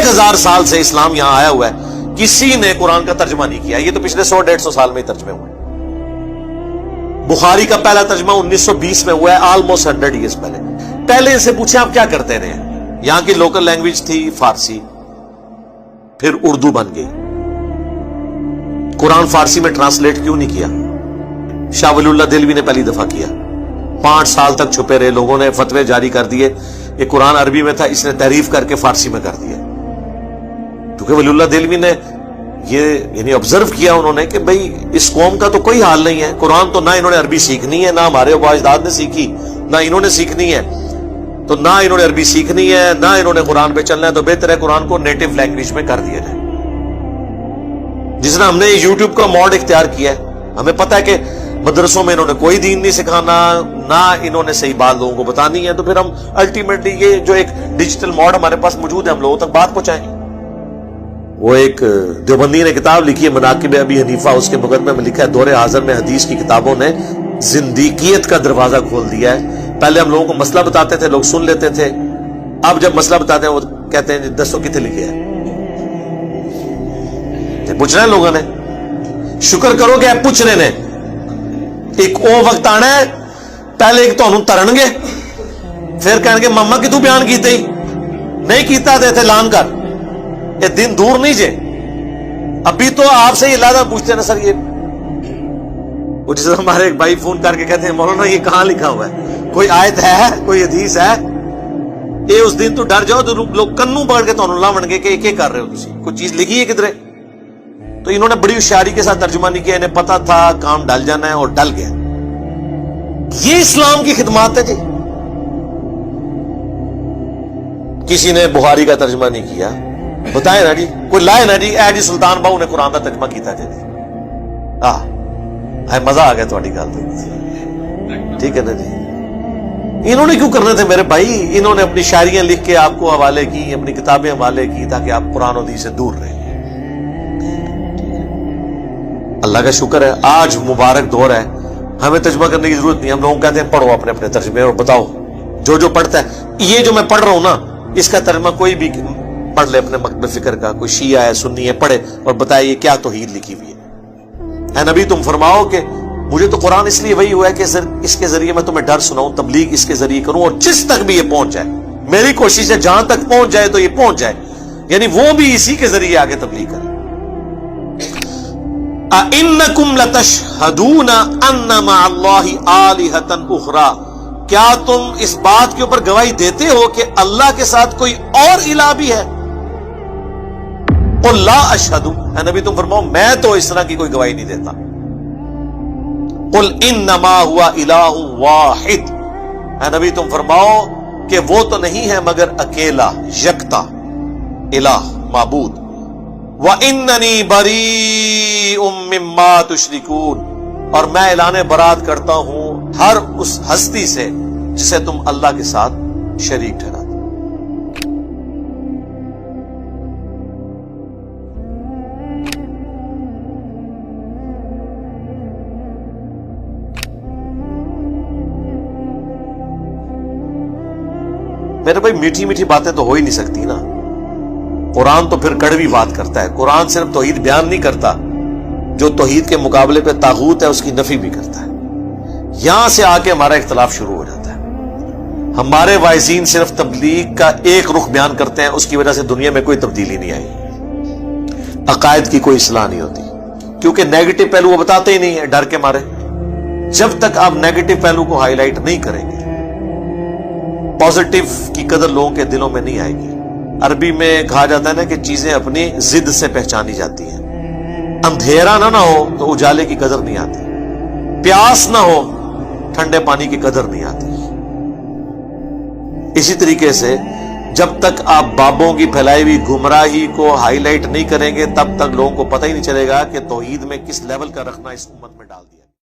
1000 سال سے اسلام یہاں آیا ہوا ہے، کسی نے قرآن کا ترجمہ نہیں کیا. یہ تو پچھلے 100-150 سال میں ہی ترجمے ہوئے. بخاری کا پہلا ترجمہ 1920 میں ہوا ہے، آلموسٹ 100 ایئرز پہلے. پہلے ان سے پوچھیں آپ کیا کرتے رہے؟ یہاں کی لوکل لینگویج تھی فارسی، پھر اردو بن گئی. قرآن فارسی میں ٹرانسلیٹ کیوں نہیں کیا؟ شاہ ولی اللہ دہلوی نے پہلی دفعہ کیا. 5 سال تک چھپے رہے، لوگوں نے فتوے جاری کر دیے. یہ قرآن عربی میں تھا، اس نے تحریف کر کے فارسی میں کر دیا. کیونکہ ولی اللہ دہلوی نے یہ یعنی آبزرو کیا انہوں نے کہ بھئی اس قوم کا تو کوئی حال نہیں ہے. قرآن تو نہ انہوں نے عربی سیکھنی ہے، نہ ہمارے ابا اجداد نے سیکھی، نہ انہوں نے سیکھنی ہے. تو نہ انہوں نے عربی سیکھنی ہے، نہ انہوں نے قرآن پہ چلنا ہے. تو بہتر ہے قرآن کو نیٹو لینگویج میں کر دیا جائے. جس طرح ہم نے یوٹیوب کا موڈ اختیار کیا ہے، ہمیں پتہ ہے کہ مدرسوں میں انہوں نے کوئی دین نہیں سکھانا، نہ انہوں نے صحیح بات لوگوں کو بتانی ہے. تو پھر ہم الٹیمیٹلی یہ جو ایک ڈیجیٹل موڈ ہمارے پاس موجود ہے، ہم لوگوں تک بات پہنچائیں. وہ ایک دیوبندی نے کتاب لکھی ہے مناقب ابی حنیفہ، اس کے مقدمے میں لکھا ہے دور حاضر میں حدیث کی کتابوں نے زندیقیت کا دروازہ کھول دیا ہے. پہلے ہم لوگوں کو مسئلہ بتاتے تھے، لوگ سن لیتے تھے. اب جب مسئلہ بتاتے ہیں وہ کہتے ہیں دسو کتنے لکھے ہیں. پوچھ رہے ہیں لوگوں نے، شکر کرو کہ پوچھ رہے نے. ایک او وقت آنا ہے پہلے ایک تو ترن گے، پھر کہیں گے ماما کہ تو بیان کیتے ہی نہیں کیتا دیتے لان کر. یہ دن دور نہیں جے. ابھی تو آپ سے یہ لادہ پوچھتے ہیں نا سر، یہ جس ہمارے ایک بھائی فون کر کے کہتے ہیں مولانا یہ کہاں لکھا ہوا ہے، کوئی آیت ہے، کوئی حدیث ہے؟ یہ اس دن تو ڈر جاؤ تو لوگ کنوں پکڑ کے تو لاون گے کہ یہ کیا کر رہے ہو تسی، کوئی چیز لکھی ہے کدھرے؟ تو انہوں نے بڑی ہوشیاری کے ساتھ ترجمہ نہیں کیا، انہیں پتا تھا کام ڈل جانا ہے اور ڈل گیا. یہ اسلام کی خدمات ہے جی. کسی نے بخاری کا ترجمہ نہیں کیا، بتائے نا جی، کوئی لائے نا جی اے جی سلطان باہو نے قرآن کا ترجمہ کیتا جی. مزہ آ گیا تھوڑی گل تو ٹھیک ہے نا جی. انہوں نے کیوں کرنے تھے میرے بھائی؟ انہوں نے اپنی شاعریاں لکھ کے آپ کو حوالے کی، اپنی کتابیں حوالے کی تاکہ آپ قرآن و حدیث سے دور رہیں. اللہ کا شکر ہے آج مبارک دور ہے، ہمیں ترجمہ کرنے کی ضرورت نہیں. ہم لوگ کہتے ہیں پڑھو اپنے اپنے ترجمے اور بتاؤ جو پڑھتا ہے. یہ جو میں پڑھ رہا ہوں نا، اس کا ترجمہ کوئی بھی پڑھ لے اپنے مکتب فکر کا، کوئی شیعہ ہے سنی ہے، پڑھے اور بتائے یہ کیا توحید لکھی ہوئی ہے. اے نبی تم فرماؤ کہ مجھے تو قرآن اس لیے وہی ہوا ہے کہ اس کے ذریعے میں تمہیں ڈر سناؤں، تبلیغ اس کے ذریعے کروں، اور جس تک بھی یہ پہنچ جائے میری کوشش ہے جہاں تک پہنچ جائے تو یہ پہنچ جائے، یعنی وہ بھی اسی کے ذریعے آگے تبلیغ کرے. اَإِنَّكُمْ لَتَشْهَدُونَ أَنَّ مَعَ اللَّهِ آلِهَةً أُخْرَى، کیا تم اس بات کے اوپر گواہی دیتے ہو کہ اللہ کے ساتھ کوئی اور الہ بھی ہے؟ قُلْ لَا أَشْهَدُ، اے نبی تم فرماؤ میں تو اس طرح کی کوئی گواہی نہیں دیتا. قُلْ إِنَّمَا هُوَ إِلَٰهٌ وَاحِدٌ، اے نبی تم فرماؤ کہ وہ تو نہیں ہے مگر اکیلا یکتا الہ معبود. وَإِنَّنِي بَرِيءٌ مِّمَّا تُشْرِكُونَ، اور میں اعلان برات کرتا ہوں ہر اس ہستی سے جسے تم اللہ کے ساتھ شریک ٹھہراتے. میرے بھائی میٹھی میٹھی باتیں تو ہو ہی نہیں سکتی نا. قرآن تو پھر کڑوی بات کرتا ہے. قرآن صرف توحید بیان نہیں کرتا، جو توحید کے مقابلے پہ طاغوت ہے اس کی نفی بھی کرتا ہے. یہاں سے آ کے ہمارا اختلاف شروع ہو جاتا ہے. ہمارے واعظین صرف تبلیغ کا ایک رخ بیان کرتے ہیں، اس کی وجہ سے دنیا میں کوئی تبدیلی نہیں آئی، عقائد کی کوئی اصلاح نہیں ہوتی، کیونکہ نیگیٹو پہلو وہ بتاتے ہی نہیں ہیں ڈر کے مارے. جب تک آپ نیگیٹو پہلو کو ہائی لائٹ نہیں کریں گے، پازیٹو کی قدر لوگوں کے دلوں میں نہیں آئے گی. عربی میں کہا جاتا ہے نا کہ چیزیں اپنی ضد سے پہچانی جاتی ہیں. اندھیرا نہ ہو تو اجالے کی قدر نہیں آتی، پیاس نہ ہو ٹھنڈے پانی کی قدر نہیں آتی. اسی طریقے سے جب تک آپ بابوں کی پھیلائی ہوئی گمراہی کو ہائی لائٹ نہیں کریں گے، تب تک لوگوں کو پتہ ہی نہیں چلے گا کہ توحید میں کس لیول کا رکھنا اس امت میں ڈال دیا.